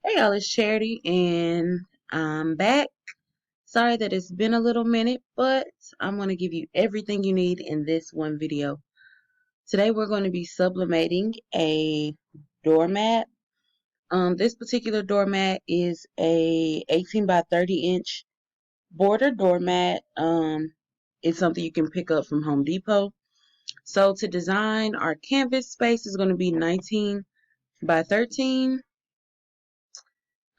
Hey y'all, it's Charity and I'm back. Sorry that it's been a little minute, but I'm going to give you everything you need in this one video. Today we're going to be sublimating a doormat. This particular doormat is a 18 by 30 inch border doormat. It's something you can pick up from Home Depot. So to design, our canvas space is going to be 19 by 13.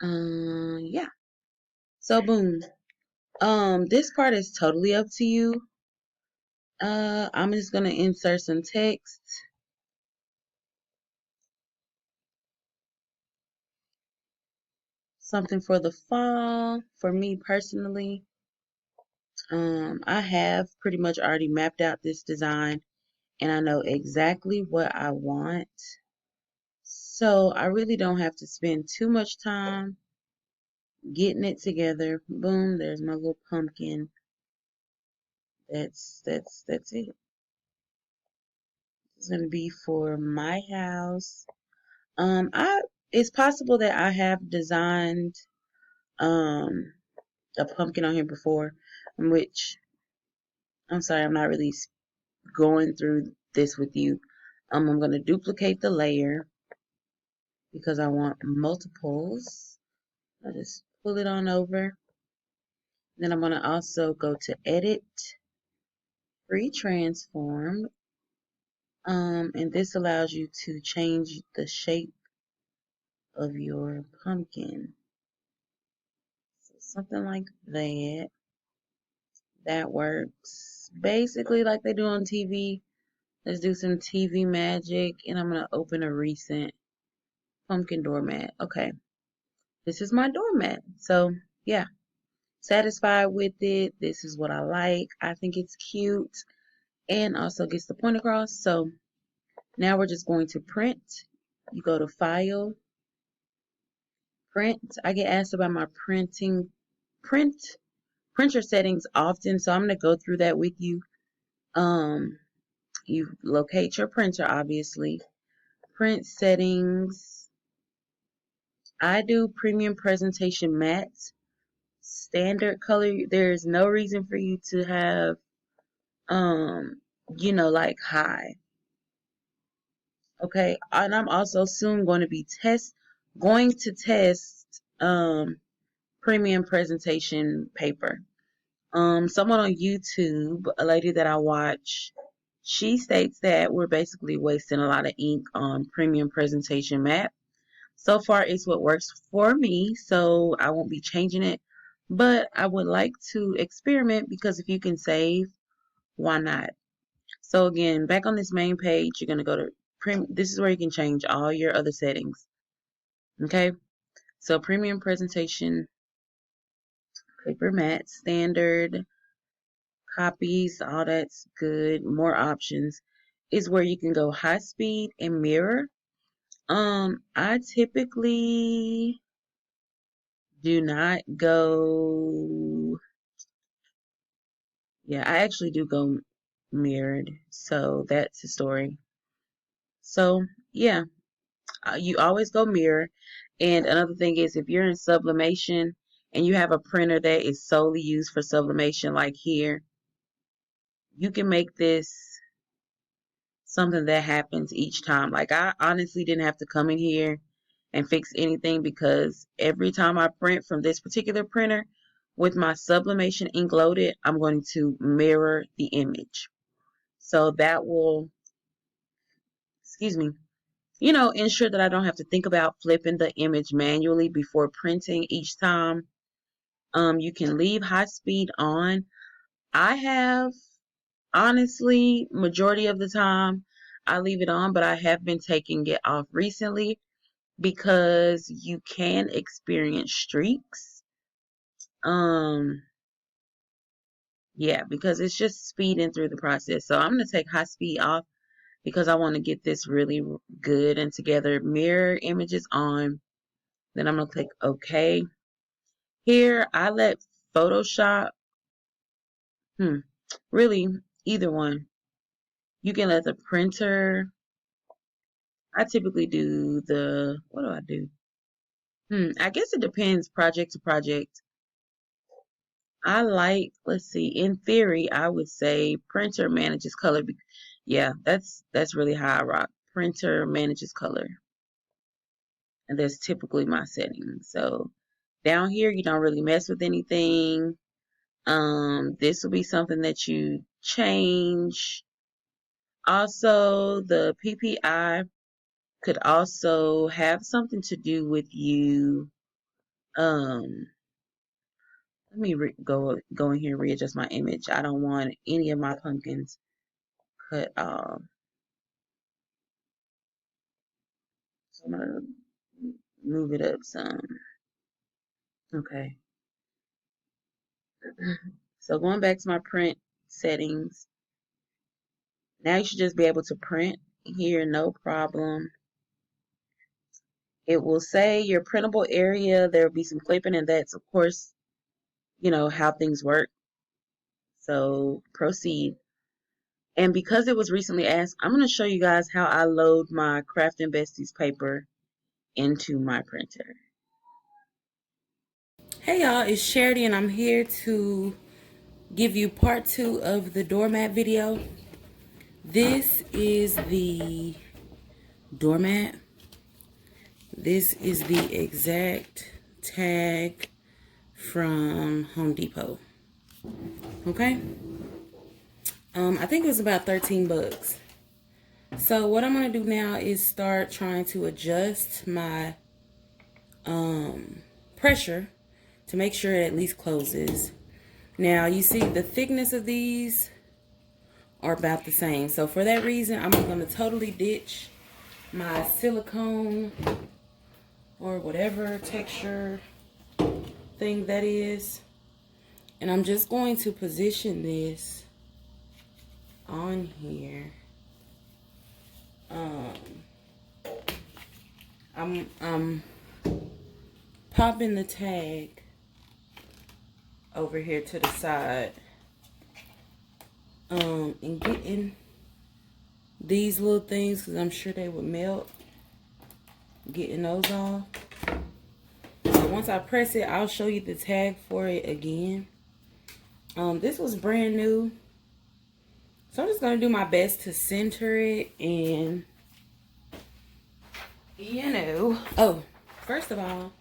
Yeah. So boom. This part is totally up to you. I'm just gonna insert some text. Something for the fall. For me personally, I have pretty much already mapped out this design and I know exactly what I want. So I really don't have to spend too much time getting it together. Boom, there's my little pumpkin. That's it. It's gonna be for my house. I it's possible that I have designed um a pumpkin on here before, which I'm sorry, I'm not really going through this with you. I'm gonna duplicate the layer because I want multiples. I'll just pull it on over. Then I'm gonna also go to edit, free transform. And this allows you to change the shape of your pumpkin. So something like that. That works basically like they do on TV. Let's do some TV magic, and I'm going to open a recent pumpkin doormat. Okay, this is my doormat. So, yeah, satisfied with it. This is what I like. I think it's cute and also gets the point across. So, now we're just going to print. You go to File, Print. I get asked about my printer settings often, so I'm going to go through that with you. You locate your printer, obviously. Print settings. I do premium presentation matte. Standard color. There's no reason for you to have, like high. Okay. And I'm also soon going to be going to test, premium presentation paper. Someone on YouTube, a lady that I watch, she states that we're basically wasting a lot of ink on premium presentation matte. So far, it's what works for me, so I won't be changing it. But I would like to experiment because if you can save, why not? So again, back on this main page, you're going to go to this is where you can change all your other settings. Okay, so premium presentation, paper matte, standard, copies, all that's good. More options is where you can go high speed and mirror. I typically do not go. Yeah, I actually do go mirrored, so that's the story. So yeah, you always go mirror. And another thing is, if you're in sublimation and you have a printer that is solely used for sublimation, like here, you can make this something that happens each time. Like I honestly didn't have to come in here and fix anything because every time I print from this particular printer with my sublimation ink loaded, I'm going to mirror the image. So that will, excuse me, ensure that I don't have to think about flipping the image manually before printing each time. You can leave high speed on. I have, honestly, majority of the time, I leave it on, but I have been taking it off recently because you can experience streaks. Yeah, because it's just speeding through the process. So I'm going to take high speed off because I want to get this really good and together. Mirror images on. Then I'm going to click OK. Here, I let Photoshop, really, either one. You can let the printer. I typically do what do I do? I guess it depends project to project. I like, let's see, in theory, I would say printer manages color. Yeah, that's really how I rock. Printer manages color. And that's typically my setting. So down here, you don't really mess with anything. This will be something that you change. Also, the PPI could also have something to do with you. Let me go in here and readjust my image. I don't want any of my pumpkins cut off. So I'm gonna move it up some. Okay. So going back to my print settings, now you should just be able to print here, no problem. It will say your printable area. There will be some clipping, and that's, of course, how things work. So proceed. And because it was recently asked, I'm going to show you guys how I load my Craft and Besties paper into my printer. Hey y'all, it's Charity and I'm here to give you part 2 of the doormat video. This is the doormat. This is the exact tag from Home Depot. Okay? I think it was about 13 bucks. So what I'm going to do now is start trying to adjust my pressure to make sure it at least closes. Now you see the thickness of these are about the same. So for that reason, I'm going to totally ditch my silicone or whatever texture thing that is. And I'm just going to position this on here. I'm popping the tag over here to the side. And getting these little things, because I'm sure they would melt. Getting those off. So once I press it, I'll show you the tag for it again. This was brand new. So I'm just going to do my best to center it and, Oh, first of all,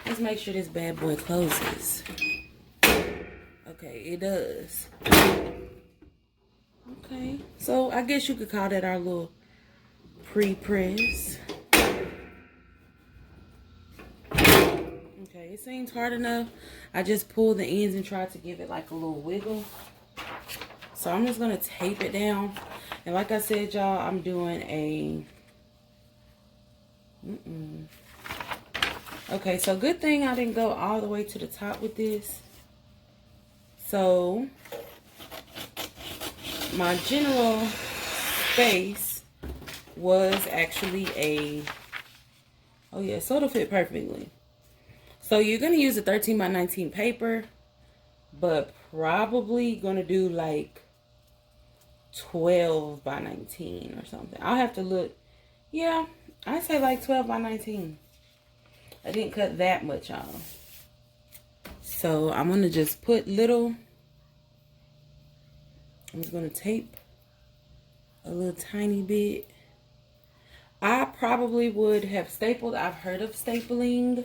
let's make sure this bad boy closes. Okay, it does. Okay, so I guess you could call that our little pre-press. Okay, it seems hard enough. I just pulled the ends and tried to give it like a little wiggle. So I'm just going to tape it down. And like I said, y'all, I'm doing a... Okay, so good thing I didn't go all the way to the top with this. So my general space was actually a... Oh yeah, so it'll fit perfectly. So you're going to use a 13 by 19 paper, but probably going to do like 12 by 19 or something. I'll have to look. Yeah, I say like 12 by 19. I didn't cut that much off. So I'm going to just put little. I'm just going to tape a little tiny bit. I probably would have stapled. I've heard of stapling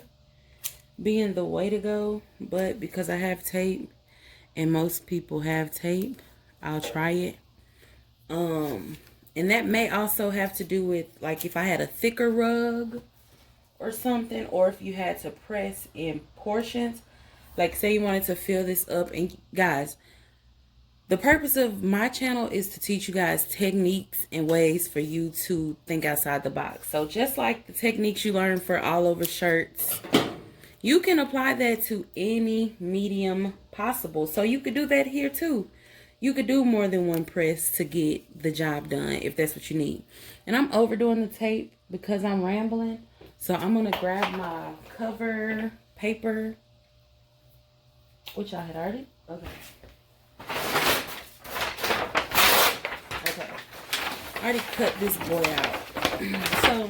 being the way to go, but because I have tape and most people have tape, I'll try it. And that may also have to do with like if I had a thicker rug or something, or if you had to press in portions, like say you wanted to fill this up. And guys, the purpose of my channel is to teach you guys techniques and ways for you to think outside the box. So just like the techniques you learn for all over shirts, you can apply that to any medium possible. So you could do that here too. You could do more than one press to get the job done if that's what you need. And I'm overdoing the tape because I'm rambling. So I'm going to grab my cover paper, which I had already. Okay. I already cut this boy out. So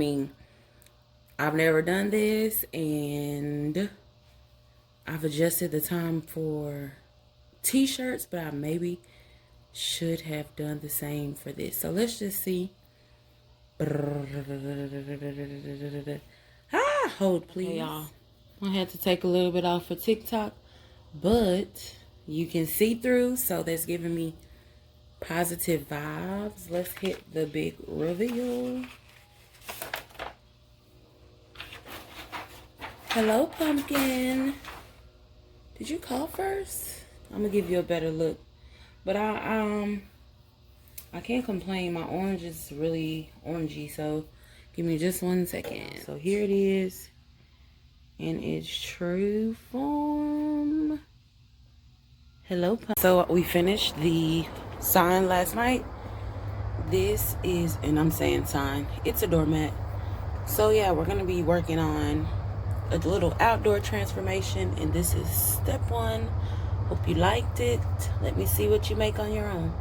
mean, I've never done this, and I've adjusted the time for t-shirts, but I maybe should have done the same for this. So let's just see. Hold please. Okay, y'all. I had to take a little bit off for TikTok, but you can see through, so that's giving me positive vibes. Let's hit the big reveal. Hello, pumpkin. Did you call first? I'm gonna give you a better look. But I can't complain. My orange is really orangey, so give me just 1 second. So here it is in its true form. Hello, so we finished the sign last night. This is, and I'm saying sign, it's a doormat. So yeah, we're gonna be working on a little outdoor transformation, and this is step 1. Hope you liked it. Let me see what you make on your own.